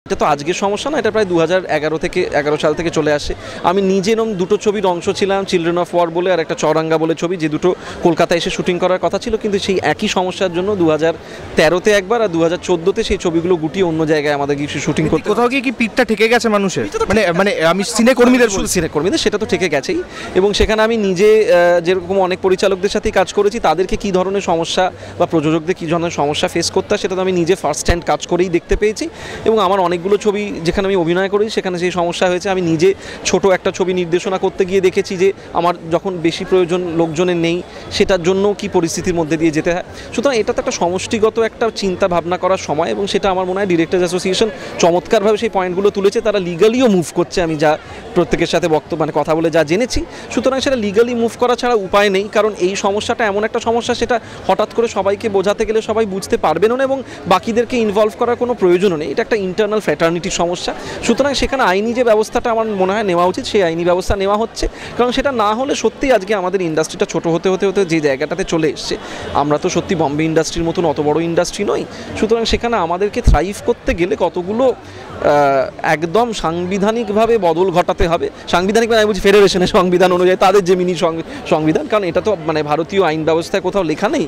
এটা তো আজকের সমস্যা না, এটা প্রায় 2011 সাল থেকে চলে আসে। আমি নিজে এরকম দুটো ছবির অংশ ছিলাম, চিলড্রেন অফ ওয়ার বলে আর একটা চৌরাঙ্গা বলে ছবি, যে দুটো কলকাতায় এসে শুটিং করার কথা ছিল, কিন্তু সেই একই সমস্যার জন্য 2013-তে একবার আর 2014-তে সেই ছবিগুলো গুটিয়ে অন্য জায়গায় আমাদের কিছু শুটিং করতে। কোথাও কি পিঠটা ঠেকে গেছে মানুষের, মানে আমি সিনেকর্মীদের সেটা তো ঠেকে গেছেই। এবং সেখানে আমি নিজে যেরকম অনেক পরিচালকদের সাথেই কাজ করেছি, তাদেরকে কী ধরনের সমস্যা বা প্রযোজকদের কী ধরনের সমস্যা ফেস করতে হয় সেটা তো আমি নিজে ফার্স্ট হ্যান্ড কাজ করেই দেখতে পেয়েছি। এবং আমার অনেকগুলো ছবি যেখানে আমি অভিনয় করি সেখানে সেই সমস্যা হয়েছে। আমি নিজে ছোট একটা ছবি নির্দেশনা করতে গিয়ে দেখেছি যে আমার যখন বেশি প্রয়োজন লোকজনের নেই, সেটার জন্য কি পরিস্থিতির মধ্যে দিয়ে যেতে হয়। সুতরাং এটা তো একটা সমষ্টিগত একটা চিন্তা ভাবনা করার সময়, এবং সেটা আমার মনে হয় ডিরেক্টর্স অ্যাসোসিয়েশন চমৎকারভাবে সেই পয়েন্টগুলো তুলেছে। তারা লিগালিও মুভ করছে, আমি যা প্রত্যেকের সাথে কথা বলে যা জেনেছি। সুতরাং সেটা লিগালি মুভ করা ছাড়া উপায় নেই, কারণ এই সমস্যাটা এমন একটা সমস্যা, সেটা হঠাৎ করে সবাইকে বোঝাতে গেলে সবাই বুঝতে পারবেন না, এবং বাকিদেরকে ইনভলভ করার কোনো প্রয়োজনও নেই। এটা একটা ইন্টারনাল ফ্র্যাটার্নিটির সমস্যা। সুতরাং সেখানে আইনি যে ব্যবস্থাটা আমার মনে হয় নেওয়া উচিত, সেই আইনি ব্যবস্থা নেওয়া হচ্ছে। কারণ সেটা না হলে সত্যিই আজকে আমাদের ইন্ডাস্ট্রিটা ছোটো হতে হতে হতে যে জায়গাটাতে চলে এসছে, আমরা তো সত্যি বম্বে ইন্ডাস্ট্রির মতন অত বড় ইন্ডাস্ট্রি নই। সুতরাং সেখানে আমাদেরকে থ্রাইভ করতে গেলে কতগুলো একদম সাংবিধানিকভাবে বদল ঘটাতে হবে। সাংবিধানিক মানে আমি বলছি ফেডারেশনের সংবিধান অনুযায়ী, তাদের যে মিনি সংবিধান, কারণ এটা তো ভারতীয় আইন ব্যবস্থায় কোথাও লেখা নেই।